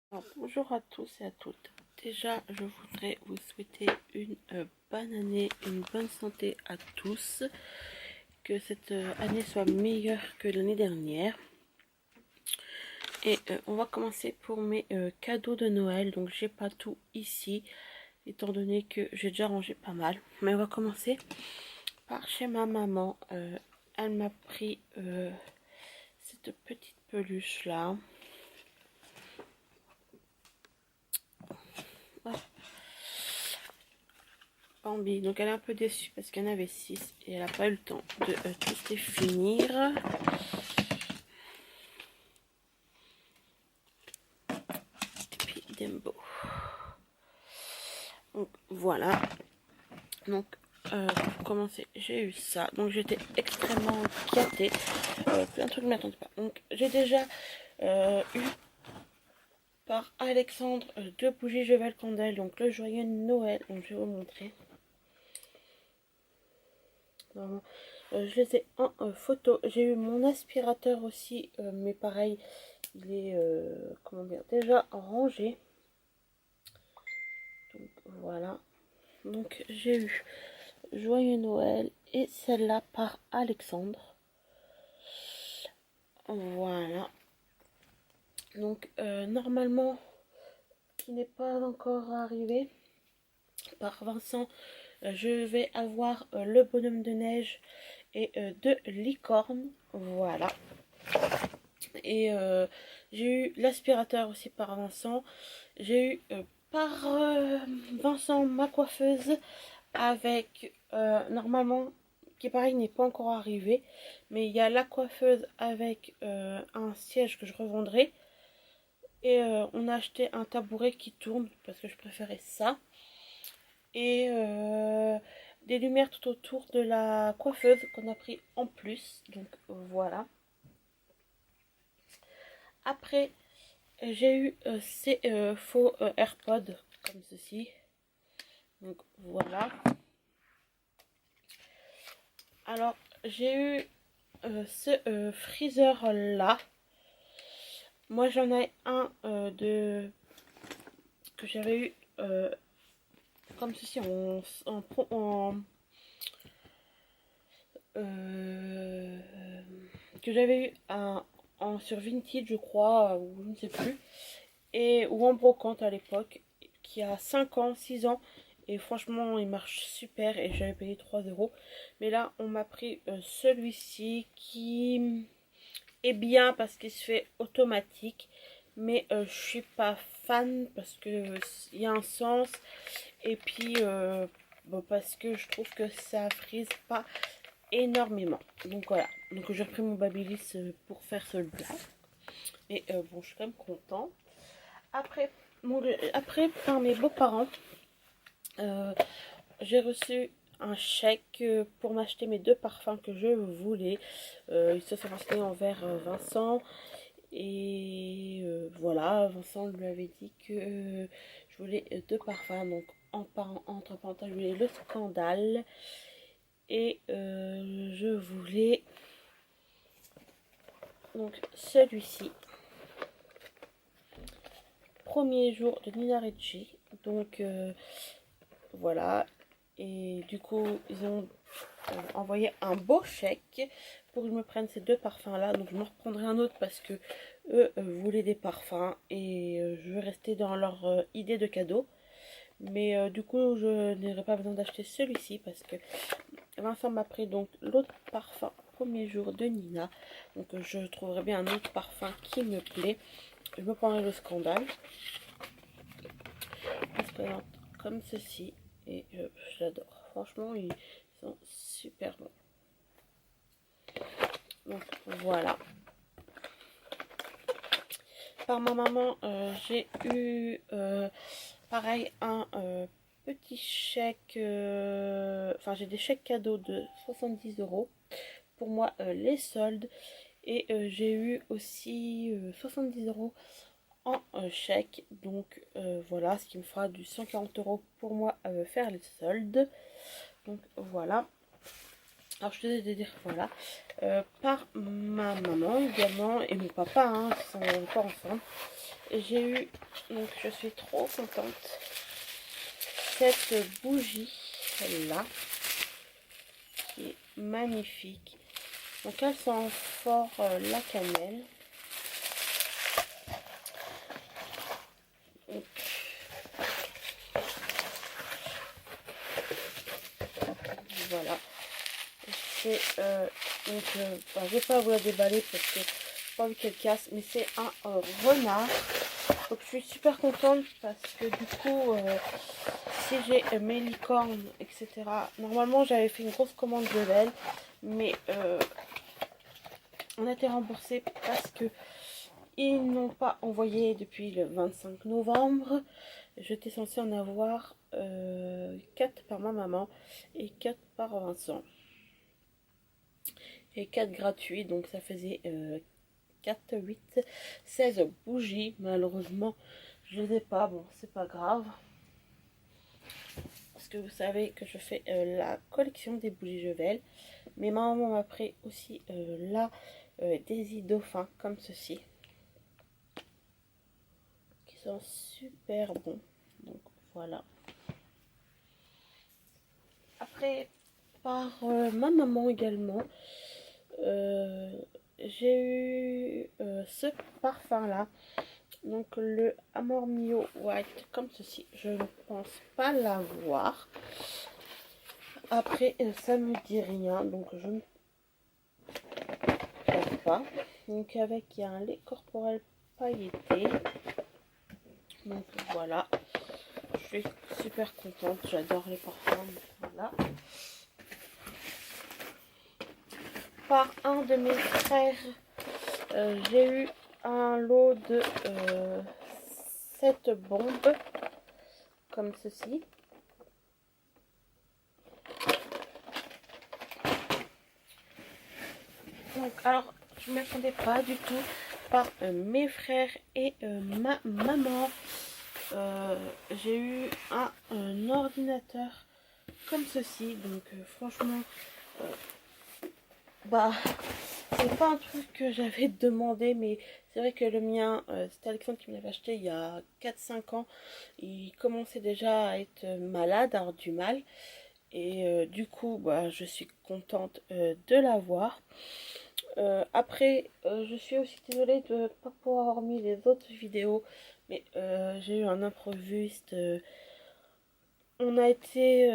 Alors, bonjour à tous et à toutes. Déjà, je voudrais vous souhaiter une bonne année, une bonne santé à tous. Que cette année soit meilleure que l'année dernière. Et on va commencer pour mes cadeaux de Noël. Donc, j'ai pas tout ici, étant donné que j'ai déjà rangé pas mal. Mais on va commencer par chez ma maman. Elle m'a pris cette petite peluche là. Bambi, donc elle est un peu déçue parce qu'il y en avait 6 et elle n'a pas eu le temps de tous les finir. Et puis Dembo. Donc voilà. Donc pour commencer, j'ai eu ça. Donc j'étais extrêmement gâtée. Plein de trucs ne m'attendaient pas. Donc j'ai déjà eu par Alexandre 2 bougies Jovel Candelle. Donc le joyeux Noël. Donc je vais vous montrer. Vraiment. Je les ai en photo. J'ai eu mon aspirateur aussi, mais pareil, il est comment dire, déjà rangé. Donc voilà. Donc j'ai eu Joyeux Noël et celle-là par Alexandre. Voilà. Donc normalement, qui n'est pas encore arrivé, par Vincent, je vais avoir le bonhomme de neige et 2 licornes. Voilà. Et j'ai eu l'aspirateur aussi par Vincent. J'ai eu par Vincent ma coiffeuse avec normalement qui pareil n'est pas encore arrivé, mais il y a la coiffeuse avec un siège que je revendrai. Et on a acheté un tabouret qui tourne parce que je préférais ça. Et des lumières tout autour de la coiffeuse qu'on a pris en plus. Donc voilà. Après, j'ai eu ces faux AirPods comme ceci. Donc voilà. Alors, j'ai eu ce freezer là. Moi, j'en ai un que j'avais eu comme ceci euh, que j'avais eu sur Vinted, je crois, ou je ne sais plus, ou en brocante à l'époque, qui a 5 ans, 6 ans. Et franchement, il marche super et j'avais payé 3 euros. Mais là, on m'a pris celui-ci qui est bien parce qu'il se fait automatique. Mais je suis pas fan parce que il y a un sens. Et puis bon, parce que je trouve que ça frise pas énormément. Donc voilà. Donc j'ai repris mon Babyliss pour faire celui-là. Et bon, je suis quand même contente. Après, par mes beaux-parents, j'ai reçu un chèque pour m'acheter mes 2 parfums que je voulais. Ils se sont renseignés envers Vincent. Et voilà, Vincent lui avait dit que je voulais 2 parfums. Donc entre parenthèses, je voulais le Scandale. Et je voulais donc celui-ci. Premier jour de Nina Ricci. Donc voilà. Et du coup, ils ont envoyé un beau chèque pour que je me prenne ces 2 parfums-là. Donc, je me reprendrai un autre parce que eux voulaient des parfums. Et je vais rester dans leur idée de cadeau. Mais du coup, je n'aurai pas besoin d'acheter celui-ci parce que Vincent m'a pris donc l'autre parfum premier jour de Nina. Donc, je trouverai bien un autre parfum qui me plaît. Je me prendrai le Scandale. Il se présente comme ceci. Et j'adore. Franchement, ils sont super bons. Donc voilà. Par ma maman, j'ai eu pareil un petit chèque. Enfin, j'ai des chèques cadeaux de 70 euros. Pour moi, les soldes. Et j'ai eu aussi 70 euros en chèque. Donc voilà, ce qui me fera du 140 euros pour moi faire les soldes. Donc voilà. Alors je te dis de dire voilà. Par ma maman également et mon papa, hein, qui sont encore ensemble. j'ai eu, donc je suis trop contente, cette bougie là qui est magnifique. Donc elle sent fort la cannelle. Donc, voilà. C'est je vais pas vous la déballer parce que j'ai pas envie qu'elle casse, mais c'est un renard. Donc je suis super contente parce que du coup si j'ai mes licornes etc, normalement j'avais fait une grosse commande de laine, mais on a été remboursé parce que ils n'ont pas envoyé depuis le 25 novembre. J'étais censée en avoir 4 par ma maman et 4 par Vincent. Et 4 gratuits, donc ça faisait 4, 8, 16 bougies. Malheureusement, je les ai pas. Bon, c'est pas grave. Parce que vous savez que je fais la collection des bougies Jevel. Mais ma maman m'a pris aussi là des dauphins comme ceci. Qui sont super bons. Donc voilà. Après, par ma maman également, j'ai eu ce parfum là, donc le Amor Mio White comme ceci. Je ne pense pas l'avoir. Après ça me dit rien, donc je ne pense pas. Donc avec, il y a un lait corporel pailleté. Donc voilà, je suis super contente, j'adore les parfums. Voilà. Par un de mes frères, j'ai eu un lot de 7 bombes comme ceci. Donc alors je ne m'attendais pas du tout par mes frères et ma maman. J'ai eu un ordinateur comme ceci, donc franchement bah c'est pas un truc que j'avais demandé, mais c'est vrai que le mien, c'était Alexandre qui me l'avait acheté il y a 4-5 ans. Il commençait déjà à être malade, à avoir du mal. Et du coup, bah, je suis contente de l'avoir. Après, je suis aussi désolée de ne pas pouvoir avoir mis les autres vidéos. Mais j'ai eu un improviste. On a été...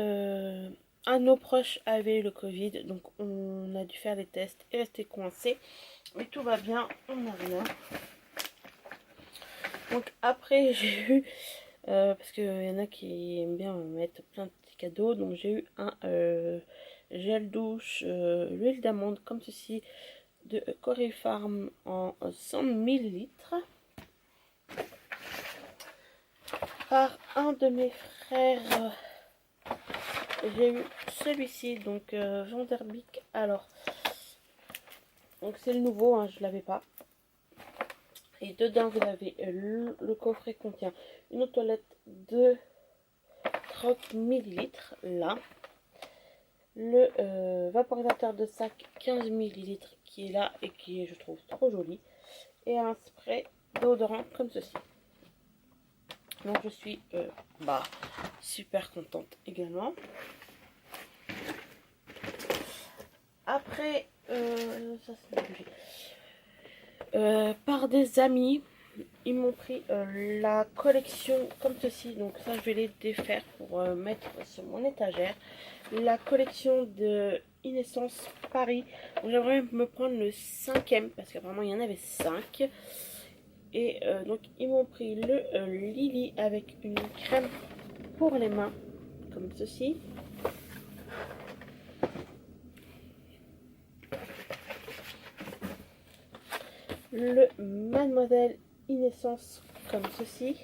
un de nos proches avait eu le Covid. Donc on a dû faire des tests et rester coincé. Mais tout va bien, on n'a rien. Donc après j'ai eu, parce qu'il y en a qui aiment bien mettre plein de petits cadeaux, donc j'ai eu un gel douche, l'huile d'amande comme ceci de Corée Farm en 100 millilitres. Par un de mes frères, j'ai eu celui-ci, donc Vanderbic. Alors, donc c'est le nouveau, hein, je l'avais pas. Et dedans, vous avez le coffret contient une eau de toilette de 30 millilitres là. Le vaporisateur de sac 15 millilitres qui est là et qui est, je trouve, trop joli. Et un spray déodorant comme ceci. Donc je suis super contente également. Après, ça c'est par des amis, ils m'ont pris la collection comme ceci. Donc ça, je vais les défaire pour mettre sur mon étagère. La collection de Innocence Paris. J'aimerais me prendre le 5e parce qu'apparemment il y en avait 5. Et donc ils m'ont pris le Lily avec une crème pour les mains comme ceci. Le Mademoiselle Innocence comme ceci.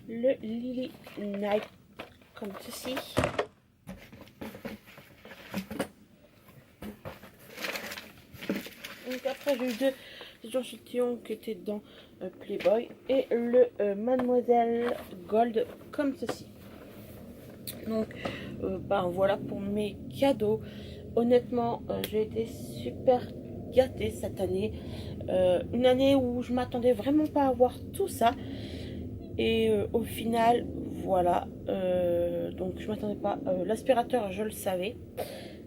Le Lily Night comme ceci. Donc après j'ai eu deux échantillons qui étaient dans Playboy et le Mademoiselle Gold comme ceci. Donc voilà pour mes cadeaux. honnêtement, j'ai été super gâtée cette année. Une année où je m'attendais vraiment pas à voir tout ça. Et au final, voilà. Donc je m'attendais pas. L'aspirateur, je le savais.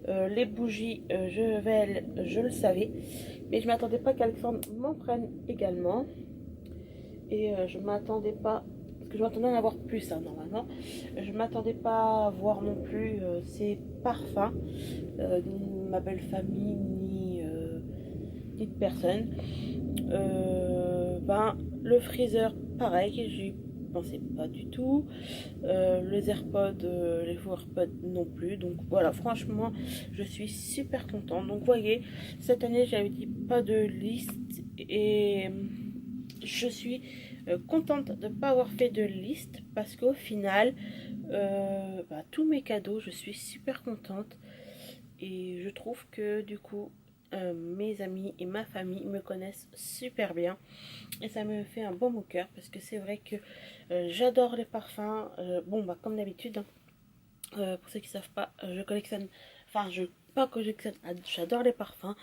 Les bougies, je le savais. Mais je m'attendais pas qu'Alexandre m'en prenne également. Et je m'attendais pas, parce que je m'attendais à en avoir plus hein, normalement. Je m'attendais pas à voir non plus ces parfums, ni ma belle famille, ni de personne. Le freezer, pareil, j'y pensais pas du tout. Les AirPods, les faux AirPods non plus. Donc voilà, franchement, je suis super contente. Donc vous voyez, cette année, j'avais dit pas de liste et je suis contente de ne pas avoir fait de liste parce qu'au final, tous mes cadeaux, je suis super contente et je trouve que du coup, mes amis et ma famille me connaissent super bien et ça me fait un baume au cœur parce que c'est vrai que j'adore les parfums. Comme d'habitude, hein, pour ceux qui ne savent pas, je collectionne, enfin, je pas collectionne, j'adore les parfums.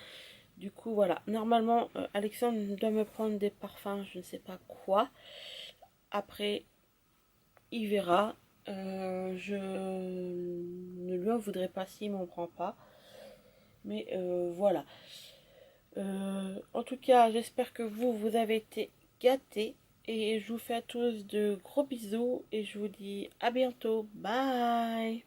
Du coup, voilà. Normalement, Alexandre doit me prendre des parfums, je ne sais pas quoi. Après, il verra. Je ne lui en voudrais pas s'il m'en prend pas. Mais voilà. En tout cas, j'espère que vous avez été gâtés. Et je vous fais à tous de gros bisous. Et je vous dis à bientôt. Bye!